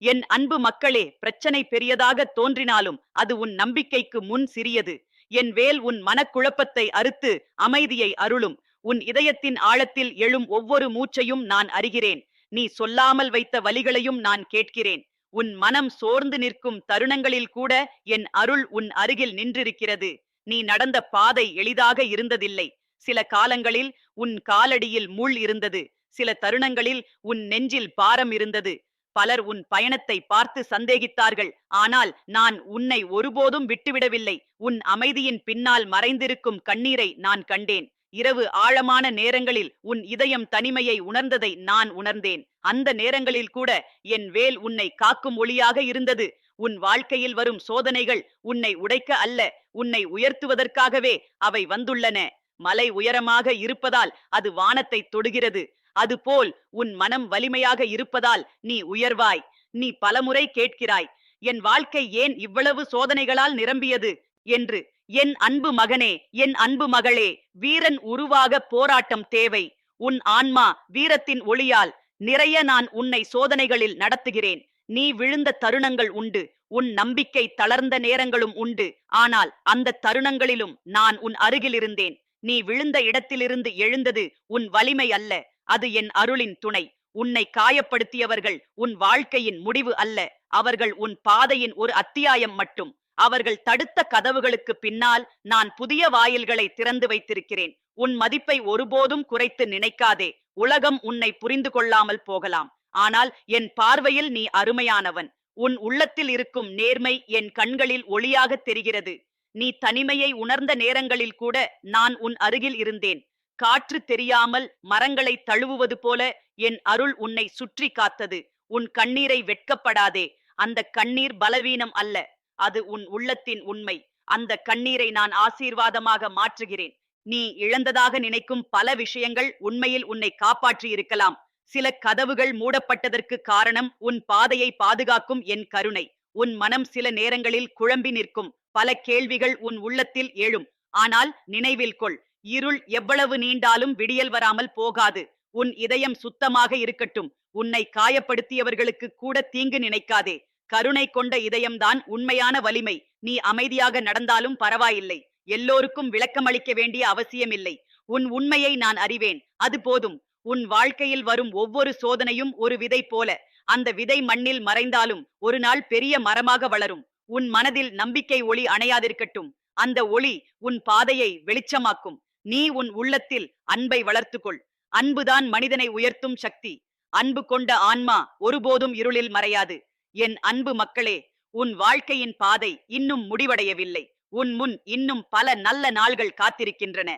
என் அன்பு மக்களே, பிரச்சனை பெரியதாக தோன்றினாலும் அது உன் நம்பிக்கைக்கு முன் சிறியது. என் வேல் உன் மனக்குழப்பத்தை அறுத்து அமைதியை அருளும். உன் இதயத்தின் ஆழத்தில் எழும் ஒவ்வொரு மூச்சையும் நான் அறிகிறேன். நீ சொல்லாமல் வைத்த வலிகளையும் நான் கேட்கிறேன். உன் மனம் சோர்ந்து நிற்கும் தருணங்களில் கூட என் அருள் உன் அருகில் நின்றிருக்கிறது. நீ நடந்த பாதை எளிதாக இருந்ததில்லை. சில காலங்களில் உன் காலடியில் முள் இருந்தது. சில தருணங்களில் உன் நெஞ்சில் பாரம் இருந்தது. பலர் உன் பயணத்தை பார்த்து சந்தேகித்தார்கள். ஆனால் நான் உன்னை ஒருபோதும் விட்டுவிடவில்லை. உன் அமைதியின் பின்னால் மறைந்திருக்கும் கண்ணீரை நான் கண்டேன். இரவு ஆழமான நேரங்களில் உன் இதயம் தனிமையை உணர்ந்ததை நான் உணர்ந்தேன். அந்த நேரங்களில் கூட என் வேல் உன்னை காக்கும் ஒளியாக இருந்தது. உன் வாழ்க்கையில் வரும் சோதனைகள் உன்னை உடைக்க அல்ல, உன்னை உயர்த்துவதற்காகவே அவை வந்துள்ளன. மலை உயரமாக இருப்பதால் அது வானத்தை தொடுகிறது. அதுபோல் உன் மனம் வலிமையாக இருப்பதால் நீ உயர்வாய். நீ பலமுறை கேட்கிறாய், என் வாழ்க்கை ஏன் இவ்வளவு சோதனைகளால் நிரம்பியது என்று. என் அன்பு மகனே, என் அன்பு மகளே, வீரன் உருவாக போராட்டம் தேவை. உன் ஆன்மா வீரத்தின் ஒளியால் நிறைய நான் உன்னை சோதனைகளில் நடத்துகிறேன். நீ விழுந்த தருணங்கள் உண்டு, உன் நம்பிக்கை தளர்ந்த நேரங்களும் உண்டு. ஆனால் அந்த தருணங்களிலும் நான் உன் அருகில் இருந்தேன். நீ விழுந்த இடத்திலிருந்து எழுந்தது உன் வலிமை அல்ல, அது என் அருளின் துணை. உன்னை காயப்படுத்தியவர்கள் உன் வாழ்க்கையின் முடிவு அல்ல, அவர்கள் உன் பாதையின் ஒரு அத்தியாயம் மட்டும். அவர்கள் தடுத்த கதவுகளுக்கு பின்னால் நான் புதிய வாயில்களை திறந்து வைத்திருக்கிறேன். உன் மதிப்பை ஒருபோதும் குறைத்து நினைக்காதே. உலகம் உன்னை புரிந்து கொள்ளாமல் போகலாம், ஆனால் என் பார்வையில் நீ அருமையானவன். உன் உள்ளத்தில் இருக்கும் நேர்மை என் கண்களில் ஒளியாக தெரிகிறது. நீ தனிமையை உணர்ந்த நேரங்களில் கூட நான் உன் அருகில் இருந்தேன். காற்று தெரியாமல் மரங்களை தழுவுவது போல என் அருள் உன்னை சுற்றி காத்தது. உன் கண்ணீரை வெட்கப்படாதே. அந்த கண்ணீர் பலவீனம் அல்ல, அது உன் உள்ளத்தின் உண்மை. அந்த கண்ணீரை நான் ஆசீர்வாதமாக மாற்றுகிறேன். நீ இழந்ததாக நினைக்கும் பல விஷயங்கள் உண்மையில் உன்னை காப்பாற்றி இருக்கலாம். சில கதவுகள் மூடப்பட்டதற்கு காரணம் உன் பாதையை பாதுகாக்கும் என் கருணை. உன் மனம் சில நேரங்களில் குழம்பி நிற்கும். பல கேள்விகள் உன் உள்ளத்தில் எழும். ஆனால் நினைவில் கொள், இருள் எவ்வளவு நீண்டாலும் விடியல் வராமல் போகாது. உன் இதயம் சுத்தமாக இருக்கட்டும். உன்னை காயப்படுத்தியவர்களுக்கு கூட தீங்கு நினைக்காதே. கருணை கொண்ட இதயம்தான் உண்மையான வலிமை. நீ அமைதியாக நடந்தாலும் பரவாயில்லை. எல்லோருக்கும் விளக்கமளிக்க வேண்டிய அவசியமில்லை. உன் உண்மையை நான் அறிவேன், அது போதும். உன் வாழ்க்கையில் வரும் ஒவ்வொரு சோதனையும் ஒரு விதை போல. அந்த விதை மண்ணில் மறைந்தாலும் ஒரு நாள் பெரிய மரமாக வளரும். உன் மனதில் நம்பிக்கை ஒளி அணையாதிருக்கட்டும். அந்த ஒளி உன் பாதையை வெளிச்சமாக்கும். நீ உன் உள்ளத்தில் அன்பை வளர்த்துக்கொள். அன்புதான் மனிதனை உயர்த்தும் சக்தி. அன்பு கொண்ட ஆன்மா ஒருபோதும் இருளில் மறையாது. என் அன்பு மக்களே, உன் வாழ்க்கையின் பாதை இன்னும் முடிவடையவில்லை. உன் முன் இன்னும் பல நல்ல நாள்கள் காத்திருக்கின்றன.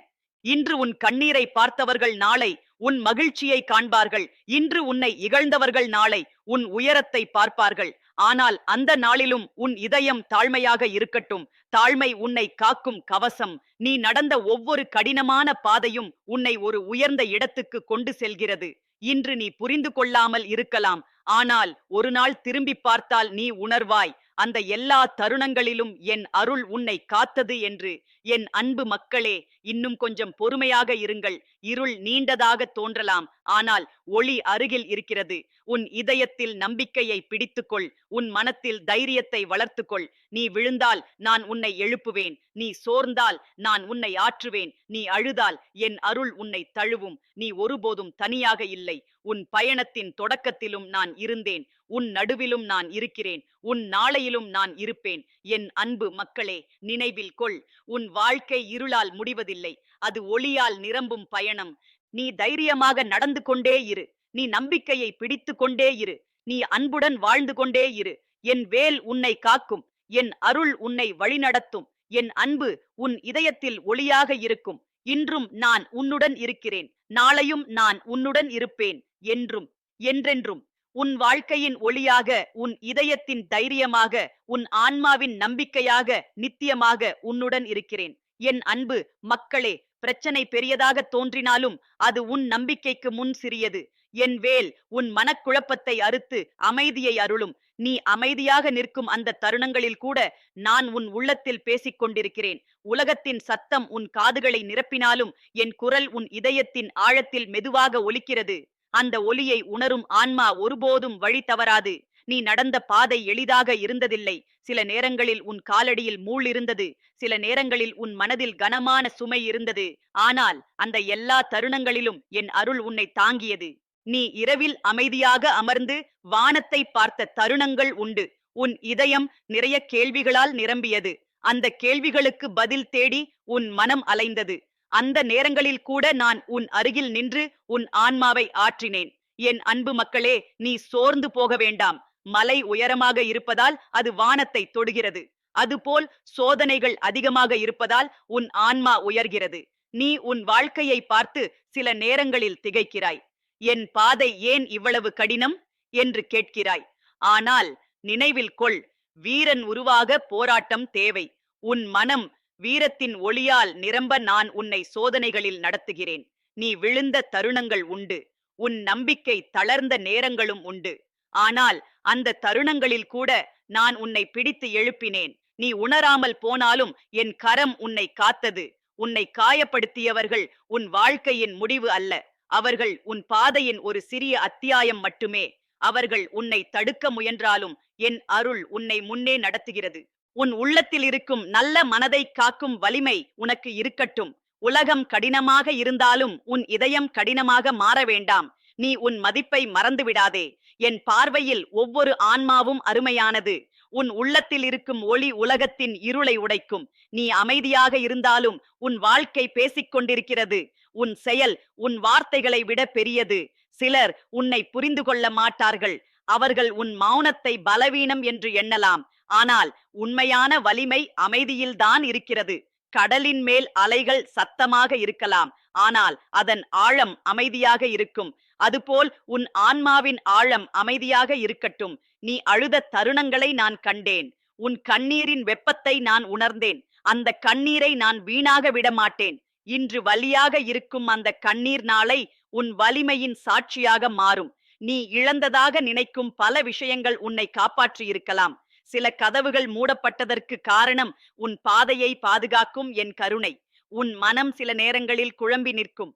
இன்று உன் கண்ணீரை பார்த்தவர்கள் நாளை உன் மகிழ்ச்சியை காண்பார்கள். இன்று உன்னை இகழ்ந்தவர்கள் நாளை உன் உயரத்தை பார்ப்பார்கள். ஆனால் அந்த நாளிலும் உன் இதயம் தாழ்மையாக இருக்கட்டும். தாழ்மை உன்னை காக்கும் கவசம். நீ நடந்த ஒவ்வொரு கடினமான பாதையும் உன்னை ஒரு உயர்ந்த இடத்துக்கு கொண்டு செல்கிறது. இன்று நீ புரிந்து கொள்ளாமல் இருக்கலாம், ஆனால் ஒரு நாள் திரும்பி பார்த்தால் நீ உணர்வாய், அந்த எல்லா தருணங்களிலும் என் அருள் உன்னை காத்தது என்று. என் அன்பு மக்களே, இன்னும் கொஞ்சம் பொறுமையாக இருங்கள். இருள் நீண்டதாக தோன்றலாம், ஆனால் ஒளி அருகில் இருக்கிறது. உன் இதயத்தில் நம்பிக்கையை பிடித்துக்கொள். உன் மனத்தில் தைரியத்தை வளர்த்துக்கொள். நீ விழுந்தால் நான் உன்னை எழுப்புவேன். நீ சோர்ந்தால் நான் உன்னை ஆற்றுவேன். நீ அழுதால் என் அருள் உன்னை தழுவும். நீ ஒருபோதும் தனியாக இல்லை. உன் பயணத்தின் தொடக்கத்திலும் நான் இருந்தேன். உன் நடுவிலும் நான் இருக்கிறேன். உன் நாளையிலும் நான் இருப்பேன். என் அன்பு மக்களே, நினைவில் கொள், உன் வாழ்க்கை இருளால் முடிவதில்லை, அது ஒளியால் நிரம்பும் பயணம். நீ தைரியமாக நடந்து கொண்டே இரு. நீ நம்பிக்கையை பிடித்து கொண்டே இரு. நீ அன்புடன் வாழ்ந்து கொண்டே இரு. என் வேல் உன்னை காக்கும். என் அருள் உன்னை வழிநடத்தும். என் அன்பு உன் இதயத்தில் ஒளியாக இருக்கும். இன்றும் நான் உன்னுடன் இருக்கிறேன். நாளையும் நான் உன்னுடன் இருப்பேன். என்றும் என்றென்றும். உன் வாழ்க்கையின் ஒளியாக, உன் இதயத்தின் தைரியமாக, உன் ஆன்மாவின் நம்பிக்கையாக, நித்தியமாக உன்னுடன் இருக்கிறேன். என் அன்பு மக்களே, பிரச்சனை பெரியதாக தோன்றினாலும் அது உன் நம்பிக்கைக்கு முன் சிறியது. என் வேல் உன் மனக்குழப்பத்தை அறுத்து அமைதியை அருளும். நீ அமைதியாக நிற்கும் அந்த தருணங்களில் கூட நான் உன் உள்ளத்தில் பேசிக் கொண்டிருக்கிறேன். உலகத்தின் சத்தம் உன் காதுகளை நிரப்பினாலும் என் குரல் உன் இதயத்தின் ஆழத்தில் மெதுவாக ஒலிக்கிறது. அந்த ஒலியை உணரும் ஆன்மா ஒருபோதும் வழி தவறாது. நீ நடந்த பாதை எளிதாக இருந்ததில்லை. சில நேரங்களில் உன் காலடியில் முள் இருந்தது. சில நேரங்களில் உன் மனதில் கனமான சுமை இருந்தது. ஆனால் அந்த எல்லா தருணங்களிலும் என் அருள் உன்னை தாங்கியது. நீ இரவில் அமைதியாக அமர்ந்து வானத்தை பார்த்த தருணங்கள் உண்டு. உன் இதயம் நிறைய கேள்விகளால் நிரம்பியது. அந்த கேள்விகளுக்கு பதில் தேடி உன் மனம் அலைந்தது. அந்த நேரங்களில் கூட நான் உன் அருகில் நின்று உன் ஆன்மாவை ஆற்றினேன். என் அன்பு மக்களே, நீ சோர்ந்து போக வேண்டாம். மலை உயரமாக இருப்பதால் அது வானத்தை தொடுகிறது. அதுபோல் சோதனைகள் அதிகமாக இருப்பதால் உன் ஆன்மா உயர்கிறது. நீ உன் வாழ்க்கையை பார்த்து சில நேரங்களில் திகைக்கிறாய். என் பாதை ஏன் இவ்வளவு கடினம் என்று கேட்கிறாய். ஆனால் நினைவில் கொள், வீரன் உருவாக போராட்டம் தேவை. உன் மனம் வீரத்தின் ஒளியால் நிரம்ப நான் உன்னை சோதனைகளில் நடத்துகிறேன். நீ விழுந்த தருணங்கள் உண்டு. உன் நம்பிக்கை தளர்ந்த நேரங்களும் உண்டு. ஆனால் அந்த தருணங்களில் கூட நான் உன்னை பிடித்து எழுப்பினேன். நீ உணராமல் போனாலும் என் கரம் உன்னை காத்தது. உன்னை காயப்படுத்தியவர்கள் உன் வாழ்க்கையின் முடிவு அல்ல. அவர்கள் உன் பாதையின் ஒரு சிறிய அத்தியாயம் மட்டுமே. அவர்கள் உன்னை தடுக்க முயன்றாலும் என் அருள் உன்னை முன்னே நடத்துகிறது. உன் உள்ளத்தில் இருக்கும் நல்ல மனதை காக்கும் வலிமை உனக்கு இருக்கட்டும். உலகம் கடினமாக இருந்தாலும் உன் இதயம் கடினமாக மாற வேண்டாம். நீ உன் மதிப்பை மறந்து விடாதே. என் பார்வையில் ஒவ்வொரு ஆன்மாவும் அருமையானது. உன் உள்ளத்தில் இருக்கும் ஒளி உலகத்தின் இருளை உடைக்கும். நீ அமைதியாக இருந்தாலும் உன் வாழ்க்கை பேசிக் கொண்டிருக்கிறது. உன் செயல் உன் வார்த்தைகளை விட பெரியது. சிலர் உன்னை புரிந்து கொள்ள மாட்டார்கள். அவர்கள் உன் மௌனத்தை பலவீனம் என்று எண்ணலாம். ஆனால் உண்மையான வலிமை அமைதியில்தான் இருக்கிறது. கடலின் மேல் அலைகள் சத்தமாக இருக்கலாம், ஆனால் அதன் ஆழம் அமைதியாக இருக்கும். அதுபோல் உன் ஆன்மாவின் ஆழம் அமைதியாக இருக்கட்டும். நீ அழுத தருணங்களை நான் கண்டேன். உன் கண்ணீரின் வெப்பத்தை நான் உணர்ந்தேன். அந்த கண்ணீரை நான் வீணாக விட மாட்டேன். இன்று வலியாக இருக்கும் அந்த கண்ணீர் நாளை உன் வலிமையின் சாட்சியாக மாறும். நீ இழந்ததாக நினைக்கும் பல விஷயங்கள் உன்னை காப்பாற்றி இருக்கலாம். சில கதவுகள் மூடப்பட்டதற்கு காரணம் உன் பாதையை பாதுகாக்கும் என் கருணை. உன் மனம் சில நேரங்களில் குழம்பி நிற்கும்.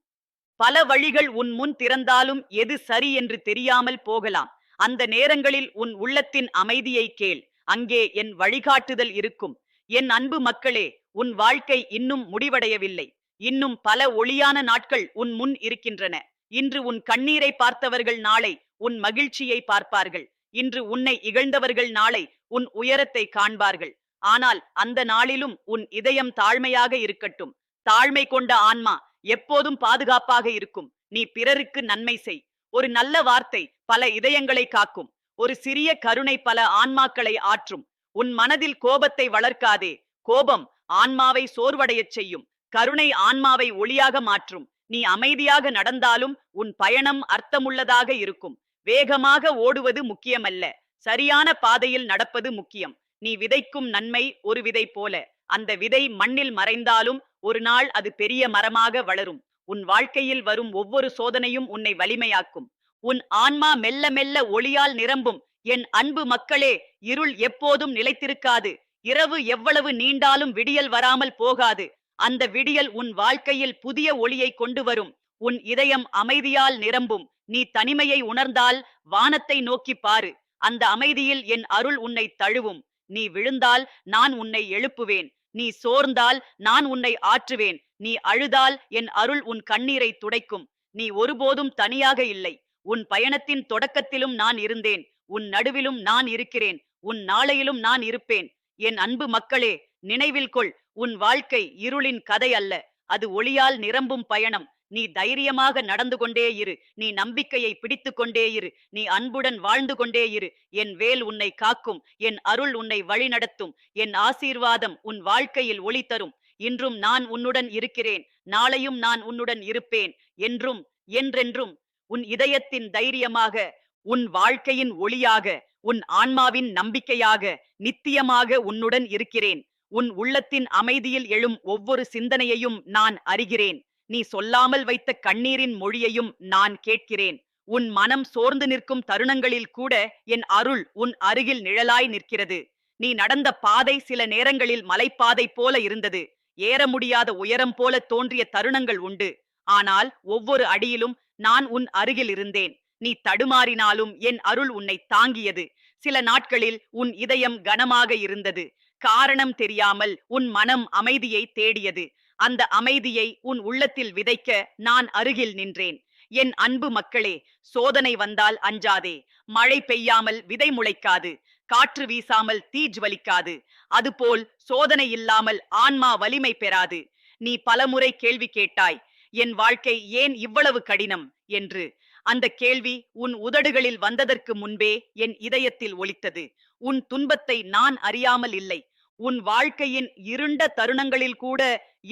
பல வழிகள் உன் முன் திறந்தாலும் எது சரி என்று தெரியாமல் போகலாம். அந்த நேரங்களில் உன் உள்ளத்தின் அமைதியை கேள். அங்கே என் வழிகாட்டுதல் இருக்கும். என் அன்பு மக்களே, உன் வாழ்க்கை இன்னும் முடிவடையவில்லை. இன்னும் பல ஒளியான நாட்கள் உன் முன் இருக்கின்றன. இன்று உன் கண்ணீரை பார்த்தவர்கள் நாளை உன் மகிழ்ச்சியை பார்ப்பார்கள். இன்று உன்னை இகழ்ந்தவர்கள் நாளை உன் உயரத்தை காண்பார்கள். ஆனால் அந்த நாளிலும் உன் இதயம் தாழ்மையாக இருக்கட்டும். தாழ்மை கொண்ட ஆன்மா எப்போதும் பாதுகாப்பாக இருக்கும். நீ பிறருக்கு நன்மை செய். ஒரு நல்ல வார்த்தை பல இதயங்களை காக்கும். ஒரு சிறிய கருணை பல ஆன்மாக்களை ஆற்றும். உன் மனதில் கோபத்தை வளர்க்காதே. கோபம் ஆன்மாவை சோர்வடையச் செய்யும். கருணை ஆன்மாவை ஒளியாக மாற்றும். நீ அமைதியாக நடந்தாலும் உன் பயணம் அர்த்தமுள்ளதாக இருக்கும். வேகமாக ஓடுவது முக்கியமல்ல, சரியான பாதையில் நடப்பது முக்கியம். நீ விதைக்கும் நன்மை ஒரு விதை போல. அந்த விதை மண்ணில் மறைந்தாலும் ஒரு நாள் அது பெரிய மரமாக வளரும். உன் வாழ்க்கையில் வரும் ஒவ்வொரு சோதனையும் உன்னை வலிமையாக்கும். உன் ஆன்மா மெல்ல மெல்ல ஒளியால் நிரம்பும். என் அன்பு மக்களே, இருள் எப்போதும் நிலைத்திருக்காது. இரவு எவ்வளவு நீண்டாலும் விடியல் வராமல் போகாது. அந்த விடியல் உன் வாழ்க்கையில் புதிய ஒளியை கொண்டு வரும். உன் இதயம் அமைதியால் நிரம்பும். நீ தனிமையை உணர்ந்தால் வானத்தை நோக்கி பாரு. அந்த அமைதியில் என் அருள் உன்னை தழுவும். நீ விழுந்தால் நான் உன்னை எழுப்புவேன். நீ சோர்ந்தால் நான் உன்னை ஆற்றுவேன். நீ அழுதால் என் அருள் உன் கண்ணீரை துடைக்கும். நீ ஒருபோதும் தனியாக இல்லை. உன் பயணத்தின் தொடக்கத்திலும் நான் இருந்தேன். உன் நடுவிலும் நான் இருக்கிறேன். உன் நாளையிலும் நான் இருப்பேன். என் அன்பு மக்களே, நினைவில் கொள், உன் வாழ்க்கை இருளின் கதை அல்ல. அது ஒளியால் நிரம்பும் பயணம். நீ தைரியமாக நடந்து கொண்டே இரு. நீ நம்பிக்கையை பிடித்து கொண்டே இரு. நீ அன்புடன் வாழ்ந்து கொண்டே இரு. என் வேல் உன்னை காக்கும். என் அருள் உன்னை வழிநடத்தும். என் ஆசீர்வாதம் உன் வாழ்க்கையில் ஒளி தரும். இன்றும் நான் உன்னுடன் இருக்கிறேன். நாளையும் நான் உன்னுடன் இருப்பேன். என்றும் என்றென்றும் உன் இதயத்தின் தைரியமாக, உன் வாழ்க்கையின் ஒளியாக, உன் ஆன்மாவின் நம்பிக்கையாக, நித்தியமாக உன்னுடன் இருக்கிறேன். உன் உள்ளத்தின் அமைதியில் எழும் ஒவ்வொரு சிந்தனையையும் நான் அறிகிறேன். நீ சொல்லாமல் வைத்த கண்ணீரின் மொழியையும் நான் கேட்கிறேன். உன் மனம் சோர்ந்து நிற்கும் தருணங்களில் கூட என் அருள் உன் அருகில் நிழலாய் நிற்கிறது. நீ நடந்த பாதை சில நேரங்களில் மலைப்பாதை போல இருந்தது. ஏற முடியாத உயரம் போல தோன்றிய தருணங்கள் உண்டு. ஆனால் ஒவ்வொரு அடியிலும் நான் உன் அருகில் இருந்தேன். நீ தடுமாறினாலும் என் அருள் உன்னை தாங்கியது. சில நாட்களில் உன் இதயம் கனமாக இருந்தது. காரணம் தெரியாமல் உன் மனம் அமைதியை தேடியது. அந்த அமைதியை உன் உள்ளத்தில் விதைக்க நான் அருகில் நின்றேன். என் அன்பு மக்களே, சோதனை வந்தால் அஞ்சாதே. மழை பெய்யாமல் விதை முளைக்காது. காற்று வீசாமல் தீ ஜுவலிக்காது. அதுபோல் சோதனை இல்லாமல் ஆன்மா வலிமை பெறாது. நீ பலமுறை கேள்வி கேட்டாய், என் வாழ்க்கை ஏன் இவ்வளவு கடினம் என்று. அந்த கேள்வி உன் உதடுகளில் வந்ததற்கு முன்பே என் இதயத்தில் ஒலித்தது. உன் துன்பத்தை நான் அறியாமல் இல்லை. உன் வாழ்க்கையின் இருண்ட தருணங்களில் கூட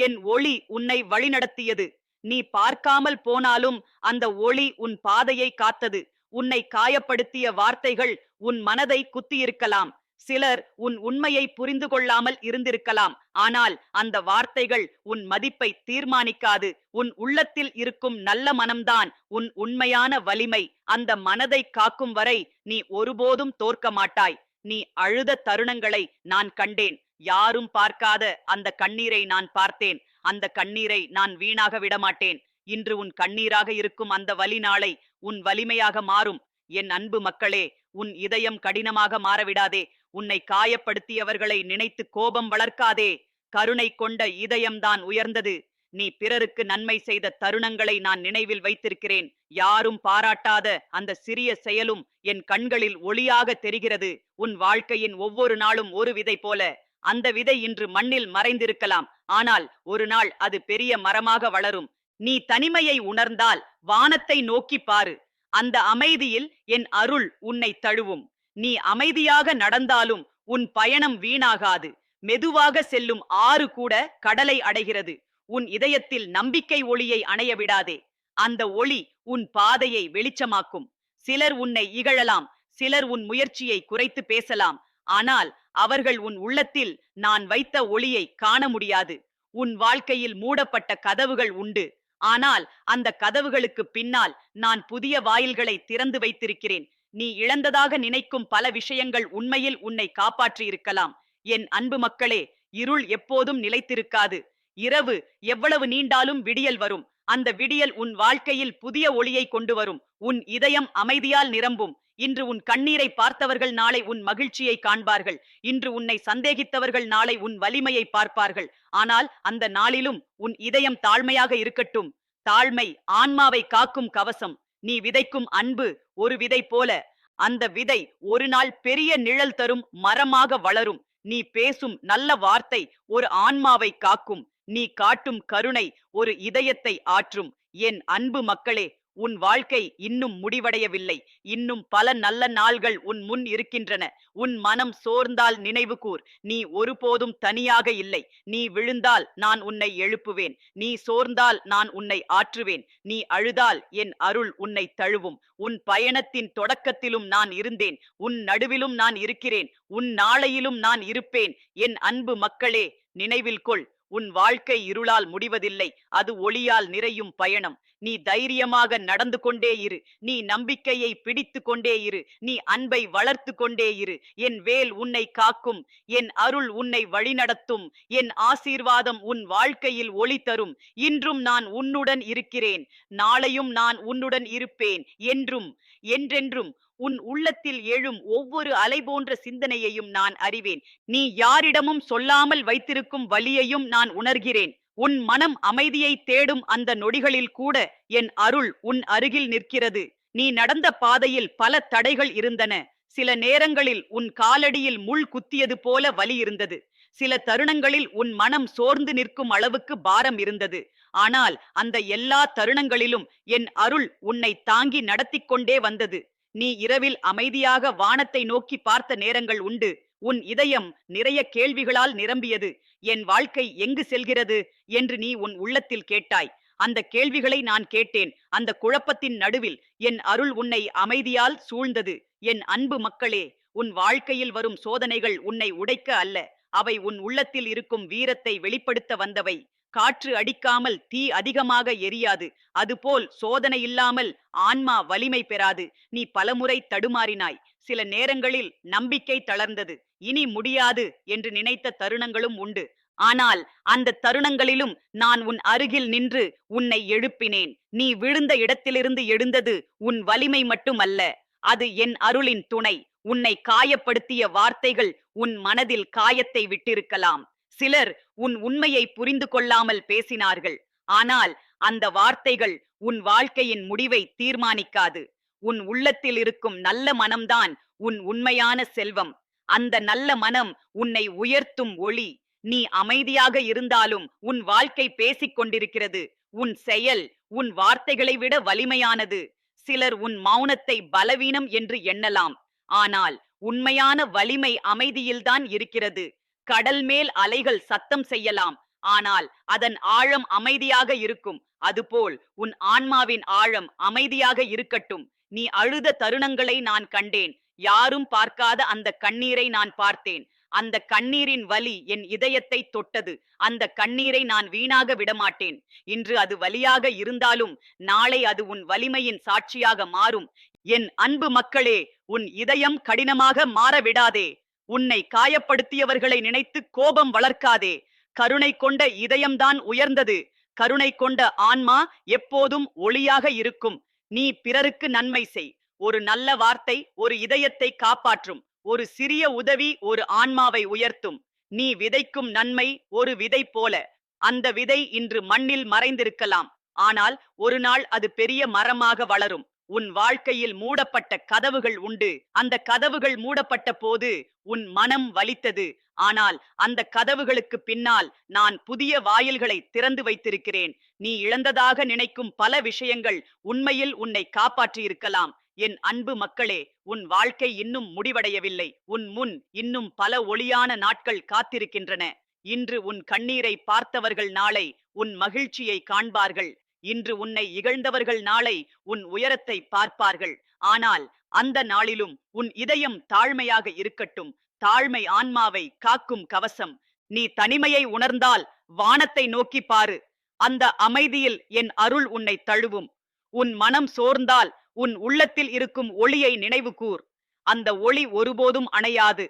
என் ஒளி உன்னை வழிநடத்தியது. நீ பார்க்காமல் போனாலும் அந்த ஒளி உன் பாதையை காத்தது. உன்னை காயப்படுத்திய வார்த்தைகள் உன் மனதை குத்தியிருக்கலாம். சிலர் உன் உண்மையை புரிந்து கொள்ளாமல் இருந்திருக்கலாம். ஆனால் அந்த வார்த்தைகள் உன் மதிப்பை தீர்மானிக்காது. உன் உள்ளத்தில் இருக்கும் நல்ல மனம்தான் உன் உண்மையான வலிமை. அந்த மனதை காக்கும் வரை நீ ஒருபோதும் தோற்க மாட்டாய். நீ அழுத தருணங்களை நான் கண்டேன். யாரும் பார்க்காத அந்த கண்ணீரை நான் பார்த்தேன். அந்த கண்ணீரை நான் வீணாக விடமாட்டேன். இன்று உன் கண்ணீராக இருக்கும் அந்த வலி நாளை உன் வலிமையாக மாறும். என் அன்பு மக்களே, உன் இதயம் கடினமாக மாறவிடாதே. உன்னை காயப்படுத்தியவர்களை நினைத்து கோபம் வளர்க்காதே. கருணை கொண்ட இதயம்தான் உயர்ந்தது. நீ பிறருக்கு நன்மை செய்த தருணங்களை நான் நினைவில் வைத்திருக்கிறேன். யாரும் பாராட்டாத அந்த சிறிய செயலும் என் கண்களில் ஒளியாக தெரிகிறது. உன் வாழ்க்கையின் ஒவ்வொரு நாளும் ஒரு விதை போல. அந்த விதை இன்று மண்ணில் மறைந்திருக்கலாம். ஆனால் ஒரு நாள் அது பெரிய மரமாக வளரும். நீ தனிமையை உணர்ந்தால் வானத்தை நோக்கி பாரு. அந்த அமைதியில் என் அருள் உன்னை தழுவும். நீ அமைதியாக நடந்தாலும் உன் பயணம் வீணாகாது. மெதுவாக செல்லும் ஆறு கூட கடலை அடைகிறது. உன் இதயத்தில் நம்பிக்கை ஒளியை அணைய விடாதே. அந்த ஒளி உன் பாதையை வெளிச்சமாக்கும். சிலர் உன்னை இகழலாம். சிலர் உன் முயற்சியை குறைத்து பேசலாம். ஆனால் அவர்கள் உன் உள்ளத்தில் நான் வைத்த ஒளியை காண முடியாது. உன் வாழ்க்கையில் மூடப்பட்ட கதவுகள் உண்டு. ஆனால் அந்த கதவுகளுக்கு பின்னால் நான் புதிய வாயில்களை திறந்து வைத்திருக்கிறேன். நீ இழந்ததாக நினைக்கும் பல விஷயங்கள் உண்மையில் உன்னை காப்பாற்றி இருக்கலாம். என் அன்பு மக்களே, இருள் எப்போதும் நிலைத்திருக்காது. இரவு எவ்வளவு நீண்டாலும் விடியல் வரும். அந்த விடியல் உன் வாழ்க்கையில் புதிய ஒளியை கொண்டு வரும். உன் இதயம் அமைதியால் நிரம்பும். இன்று உன் கண்ணீரை பார்த்தவர்கள் நாளை உன் மகிழ்ச்சியை காண்பார்கள். இன்று உன்னை சந்தேகித்தவர்கள் நாளை உன் வலிமையை பார்ப்பார்கள். ஆனால் அந்த நாளிலும் உன் இதயம் தாழ்மையாக இருக்கட்டும். தாழ்மை ஆன்மாவை காக்கும் கவசம். நீ விதைக்கும் அன்பு ஒரு விதை போல. அந்த விதை ஒரு நாள் பெரிய நிழல் தரும் மரமாக வளரும். நீ பேசும் நல்ல வார்த்தை ஒரு ஆன்மாவை காக்கும். நீ காட்டும் கருணை ஒரு இதயத்தை ஆற்றும். என் அன்பு மக்களே, உன் வாழ்க்கை இன்னும் முடிவடையவில்லை. இன்னும் பல நல்ல நாள்கள் உன் முன் இருக்கின்றன. உன் மனம் சோர்ந்தால் நினைவு கூர், நீ ஒருபோதும் தனியாக இல்லை. நீ விழுந்தால் நான் உன்னை எழுப்புவேன். நீ சோர்ந்தால் நான் உன்னை ஆற்றுவேன். நீ அழுதால் என் அருள் உன்னை தழுவும். உன் பயணத்தின் தொடக்கத்திலும் நான் இருந்தேன். உன் நடுவிலும் நான் இருக்கிறேன். உன் நாளையிலும் நான் இருப்பேன். என் அன்பு மக்களே, நினைவில் கொள், உன் வாழ்க்கை இருளால் முடிவதில்லை. அது ஒளியால் நிறையும் பயணம். நீ தைரியமாக நடந்து கொண்டே இரு. நீ நம்பிக்கையை பிடித்து கொண்டே இரு. நீ அன்பை வளர்த்து கொண்டே இரு. என் வேல் உன்னை காக்கும். என் அருள் உன்னை வழிநடத்தும். என் ஆசீர்வாதம் உன் வாழ்க்கையில் ஒளி தரும். இன்றும் நான் உன்னுடன் இருக்கிறேன். நாளையும் நான் உன்னுடன் இருப்பேன். என்றும் என்றென்றும். உன் உள்ளத்தில் எழும் ஒவ்வொரு அலை போன்ற சிந்தனையையும் நான் அறிவேன். நீ யாரிடமும் சொல்லாமல் வைத்திருக்கும் வலியையும் நான் உணர்கிறேன். உன் மனம் அமைதியை தேடும் அந்த நொடிகளில் கூட என் அருள் உன் அருகில் நிற்கிறது. நீ நடந்த பாதையில் பல தடைகள் இருந்தன. சில நேரங்களில் உன் காலடியில் முள் குத்தியது போல வலி இருந்தது. சில தருணங்களில் உன் மனம் சோர்ந்து நிற்கும் அளவுக்கு பாரம் இருந்தது. ஆனால் அந்த எல்லா தருணங்களிலும் என் அருள் உன்னை தாங்கி நடத்தி கொண்டே வந்தது. நீ இரவில் அமைதியாக வானத்தை நோக்கி பார்த்த நேரங்கள் உண்டு. உன் இதயம் நிறைய கேள்விகளால் நிரம்பியது. என் வாழ்க்கை எங்கு செல்கிறது என்று நீ உன் உள்ளத்தில் கேட்டாய். அந்த கேள்விகளை நான் கேட்டேன். அந்த குழப்பத்தின் நடுவில் என் அருள் உன்னை அமைதியால் சூழ்ந்தது. என் அன்பு மக்களே, உன் வாழ்க்கையில் வரும் சோதனைகள் உன்னை உடைக்க அல்ல. அவை உன் உள்ளத்தில் இருக்கும் வீரத்தை வெளிப்படுத்த வந்தவை. காற்று அடிக்காமல் தீ அதிகமாக எரியாது. அதுபோல் சோதனை இல்லாமல் ஆன்மா வலிமை பெறாது. நீ பலமுறை தடுமாறினாய். சில நேரங்களில் நம்பிக்கை தளர்ந்தது. இனி முடியாது என்று நினைத்த தருணங்களும் உண்டு. ஆனால் அந்த தருணங்களிலும் நான் உன் அருகில் நின்று உன்னை எழுப்பினேன். நீ விழுந்த இடத்திலிருந்து எழுந்தது உன் வலிமை மட்டுமல்ல, அது என் அருளின் துணை. உன்னை காயப்படுத்திய வார்த்தைகள் உன் மனதில் காயத்தை விட்டிருக்கலாம். சிலர் உன் உண்மையை புரிந்து கொள்ளாமல் பேசினார்கள். ஆனால் அந்த வார்த்தைகள் உன் வாழ்க்கையின் முடிவை தீர்மானிக்காது. உன் உள்ளத்தில் இருக்கும் நல்ல மனம்தான் உன் உண்மையான செல்வம். அந்த நல்ல மனம் உன்னை உயர்த்தும் ஒளி. நீ அமைதியாக இருந்தாலும் உன் வாழ்க்கை பேசிக் கொண்டிருக்கிறது. உன் செயல் உன் வார்த்தைகளை விட வலிமையானது. சிலர் உன் மௌனத்தை பலவீனம் என்று எண்ணலாம். ஆனால் உண்மையான வலிமை அமைதியில்தான் இருக்கிறது. கடல் மேல் அலைகள் சத்தம் செய்யலாம். ஆனால் அதன் ஆழம் அமைதியாக இருக்கும். அதுபோல் உன் ஆன்மாவின் ஆழம் அமைதியாக இருக்கட்டும். நீ அழுத தருணங்களை நான் கண்டேன். யாரும் பார்க்காத அந்த கண்ணீரை நான் பார்த்தேன். அந்த கண்ணீரின் வலி என் இதயத்தை தொட்டது. அந்த கண்ணீரை நான் வீணாக விடமாட்டேன். இன்று அது வலியாக இருந்தாலும் நாளை அது உன் வலிமையின் சாட்சியாக மாறும். என் அன்பு மக்களே, உன் இதயம் கடினமாக மாற விடாதே. உன்னை காயப்படுத்தியவர்களை நினைத்து கோபம் வளர்க்காதே. கருணை கொண்ட இதயம்தான் உயர்ந்தது. கருணை கொண்ட ஆன்மா எப்போதும் ஒளியாக இருக்கும். நீ பிறருக்கு நன்மை செய். ஒரு நல்ல வார்த்தை ஒரு இதயத்தை காப்பாற்றும். ஒரு சிறிய உதவி ஒரு ஆன்மாவை உயர்த்தும். நீ விதைக்கும் நன்மை ஒரு விதை போல. அந்த விதை இன்று மண்ணில் மறைந்திருக்கலாம். ஆனால் ஒரு நாள் அது பெரிய மரமாக வளரும். உன் வாழ்க்கையில் மூடப்பட்ட கதவுகள் உண்டு. அந்த கதவுகள் மூடப்பட்ட போது உன் மனம் வலித்தது. ஆனால் அந்த கதவுகளுக்கு பின்னால் நான் புதிய வாயில்களை திறந்து வைத்திருக்கிறேன். நீ இழந்ததாக நினைக்கும் பல விஷயங்கள் உண்மையில் உன்னை காப்பாற்றியிருக்கலாம். என் அன்பு மக்களே, உன் வாழ்க்கை இன்னும் முடிவடையவில்லை. உன் முன் இன்னும் பல ஒளியான நாட்கள் காத்திருக்கின்றன. இன்று உன் கண்ணீரை பார்த்தவர்கள் நாளை உன் மகிழ்ச்சியை காண்பார்கள். இன்று உன்னை இகழ்ந்தவர்கள் நாளை உன் உயரத்தை பார்ப்பார்கள். ஆனால் அந்த நாளிலும் உன் இதயம் தாழ்மையாக இருக்கட்டும். தாழ்மை ஆன்மாவை காக்கும் கவசம். நீ தனிமையை உணர்ந்தால் வானத்தை நோக்கி பாரு. அந்த அமைதியில் என் அருள் உன்னை தழுவும். உன் மனம் சோர்ந்தால் உன் உள்ளத்தில் இருக்கும் ஒளியை நினைவு கூர். அந்த ஒளி ஒருபோதும் அணையாது.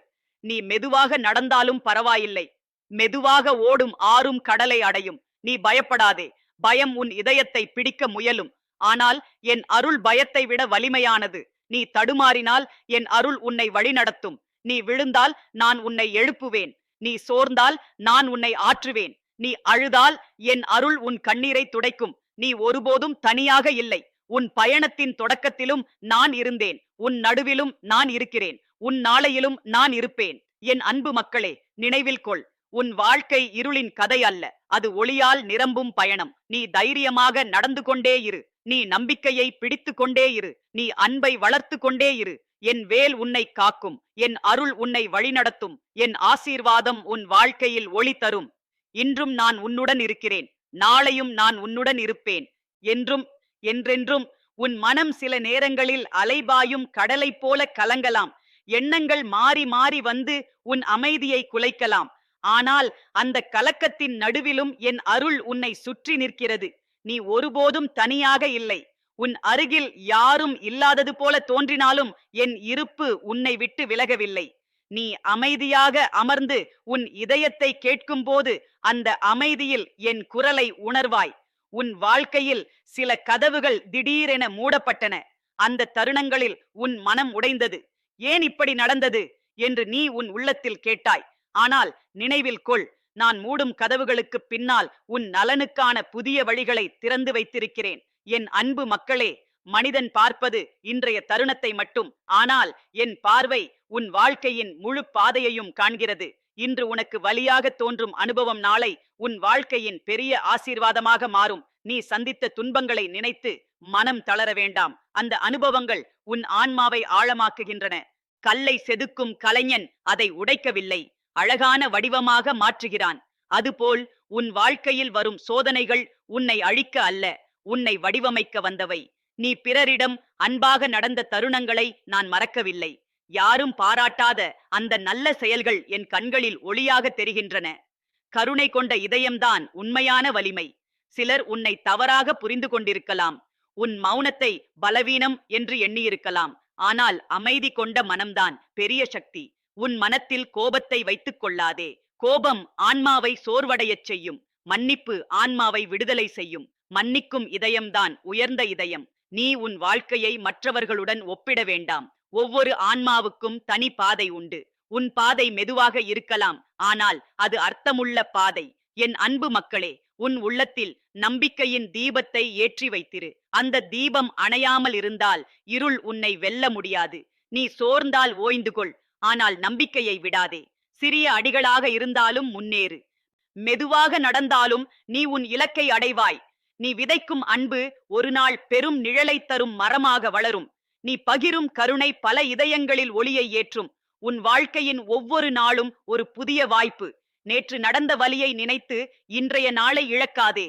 நீ மெதுவாக நடந்தாலும் பரவாயில்லை. மெதுவாக ஓடும் ஆறும் கடலை அடையும். நீ பயப்படாதே. பயம் உன் இதயத்தை பிடிக்க முயலும். ஆனால் என் அருள் பயத்தை விட வலிமையானது. நீ தடுமாறினால் என் அருள் உன்னை வழிநடத்தும். நீ விழுந்தால் நான் உன்னை எழுப்புவேன். நீ சோர்ந்தால் நான் உன்னை ஆற்றுவேன். நீ அழுதால் என் அருள் உன் கண்ணீரை துடைக்கும். நீ ஒருபோதும் தனியாக இல்லை. உன் பயணத்தின் தொடக்கத்திலும் நான் இருந்தேன். உன் நடுவிலும் நான் இருக்கிறேன். உன் நாளையிலும் நான் இருப்பேன். என் அன்பு மக்களே, நினைவில் கொள். உன் வாழ்க்கை இருளின் கதை அல்ல. அது ஒளியால் நிரம்பும் பயணம். நீ தைரியமாக நடந்து கொண்டே இரு. நீ நம்பிக்கையை பிடித்து கொண்டே இரு. நீ அன்பை வளர்த்து கொண்டே இரு. என் வேல் உன்னை காக்கும். என் அருள் உன்னை வழிநடத்தும். என் ஆசீர்வாதம் உன் வாழ்க்கையில் ஒளி தரும். இன்றும் நான் உன்னுடன் இருக்கிறேன். நாளையும் நான் உன்னுடன் இருப்பேன். என்றும் என்றென்றும். உன் மனம் சில நேரங்களில் அலைபாயும் கடலை போல கலங்கலாம். எண்ணங்கள் மாறி மாறி வந்து உன் அமைதியை குலைக்கலாம். ஆனால் அந்த கலக்கத்தின் நடுவிலும் என் அருள் உன்னை சுற்றி நிற்கிறது. நீ ஒருபோதும் தனியாக இல்லை. உன் அருகில் யாரும் இல்லாதது போல தோன்றினாலும் என் இருப்பு உன்னை விட்டு விலகவில்லை. நீ அமைதியாக அமர்ந்து உன் இதயத்தை கேட்கும் போது அந்த அமைதியில் என் குரலை உணர்வாய். உன் வாழ்க்கையில் சில கதவுகள் திடீரென மூடப்பட்டன. அந்த தருணங்களில் உன் மனம் உடைந்தது. ஏன் இப்படி நடந்தது என்று நீ உன் உள்ளத்தில் கேட்டாய். ஆனால் நினைவில் கொள், நான் மூடும் கதவுகளுக்கு பின்னால் உன் நலனுக்கான புதிய வழிகளை திறந்து வைத்திருக்கிறேன். என் அன்பு மக்களே, மனிதன் பார்ப்பது இன்றைய தருணத்தை மட்டும். ஆனால் என் பார்வை உன் வாழ்க்கையின் முழு பாதையையும் காண்கிறது. இன்று உனக்கு வலியாக தோன்றும் அனுபவம் நாளை உன் வாழ்க்கையின் பெரிய ஆசீர்வாதமாக மாறும். நீ சந்தித்த துன்பங்களை நினைத்து மனம் தளர வேண்டாம். அந்த அனுபவங்கள் உன் ஆன்மாவை ஆழமாக்குகின்றன. கல்லை செதுக்கும் கலைஞன் அதை உடைக்கவில்லை, அழகான வடிவமாக மாற்றுகிறான். அதுபோல் உன் வாழ்க்கையில் வரும் சோதனைகள் உன்னை அழிக்க அல்ல, உன்னை வடிவமைக்க வந்தவை. நீ பிறரிடம் அன்பாக நடந்த தருணங்களை நான் மறக்கவில்லை. யாரும் பாராட்டாத அந்த நல்ல செயல்கள் என் கண்களில் ஒளியாக தெரிகின்றன. கருணை கொண்ட இதயம்தான் உண்மையான வலிமை. சிலர் உன்னை தவறாக புரிந்து கொண்டிருக்கலாம். உன் மௌனத்தை பலவீனம் என்று எண்ணியிருக்கலாம். ஆனால் அமைதி கொண்ட மனம்தான் பெரிய சக்தி. உன் மனத்தில் கோபத்தை வைத்துக் கொள்ளாதே. கோபம் ஆன்மாவை சோர்வடையச் செய்யும். மன்னிப்பு ஆன்மாவை விடுதலை செய்யும். மன்னிக்கும் இதயம்தான் உயர்ந்த இதயம். நீ உன் வாழ்க்கையை மற்றவர்களுடன் ஒப்பிட வேண்டாம். ஒவ்வொரு ஆன்மாவுக்கும் தனி பாதை உண்டு. உன் பாதை மெதுவாக இருக்கலாம், ஆனால் அது அர்த்தமுள்ள பாதை. என் அன்பு மக்களே, உன் உள்ளத்தில் நம்பிக்கையின் தீபத்தை ஏற்றி வைத்திரு. அந்த தீபம் அணையாமல் இருந்தால் இருள் உன்னை வெல்ல முடியாது. நீ சோர்ந்தால் ஓய்ந்து கொள், ஆனால் நம்பிக்கையை விடாதே. சிறிய அடிகளாக இருந்தாலும் முன்னேறு. மெதுவாக நடந்தாலும் நீ உன் இலக்கை அடைவாய். நீ விதைக்கும் அன்பு ஒரு நாள் பெரும் நிழலை தரும் மரமாக வளரும். நீ பகிரும் கருணை பல இதயங்களில் ஒளியை ஏற்றும். உன் வாழ்க்கையின் ஒவ்வொரு நாளும் ஒரு புதிய வாய்ப்பு. நேற்று நடந்த வலியை நினைத்து இன்றைய நாளை இழக்காதே.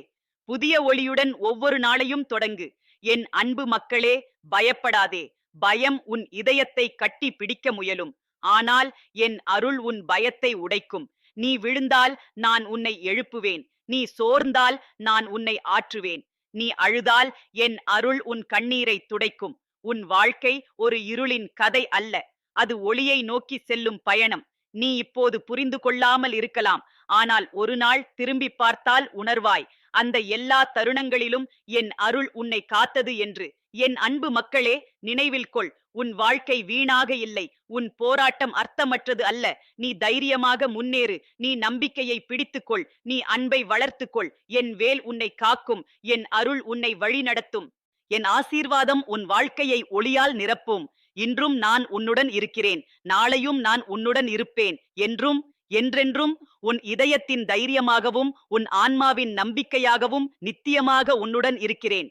புதிய ஒளியுடன் ஒவ்வொரு நாளையும் தொடங்கு. என் அன்பு மக்களே, பயப்படாதே. பயம் உன் இதயத்தை கட்டி பிடிக்க முயலும், ஆனால் என் அருள் உன் பயத்தை உடைக்கும். நீ விழுந்தால் நான் உன்னை எழுப்புவேன். நீ சோர்ந்தால் நான் உன்னை ஆற்றுவேன். நீ அழுதால் என் அருள் உன் கண்ணீரை துடைக்கும். உன் வாழ்க்கை ஒரு இருளின் கதை அல்ல, அது ஒளியை நோக்கி செல்லும் பயணம். நீ இப்போது புரிந்து கொள்ளாமல் இருக்கலாம், ஆனால் ஒரு நாள் திரும்பி பார்த்தால் உணர்வாய், அந்த எல்லா தருணங்களிலும் என் அருள் உன்னை காத்தது என்று. என் அன்பு மக்களே, நினைவில் கொள், உன் வாழ்க்கை வீணாக இல்லை. உன் போராட்டம் அர்த்தமற்றது அல்ல. நீ தைரியமாக முன்னேறு. நீ நம்பிக்கையை பிடித்துக்கொள். நீ அன்பை வளர்த்துக்கொள். என் வேல் உன்னை காக்கும். என் அருள் உன்னை வழிநடத்தும். என் ஆசீர்வாதம் உன் வாழ்க்கையை ஒளியால் நிரப்பும். இன்றும் நான் உன்னுடன் இருக்கிறேன். நாளையும் நான் உன்னுடன் இருப்பேன். என்றும் என்றென்றும் உன் இதயத்தின் தைரியமாகவும் உன் ஆன்மாவின் நம்பிக்கையாகவும் நித்தியமாக உன்னுடன் இருக்கிறேன்.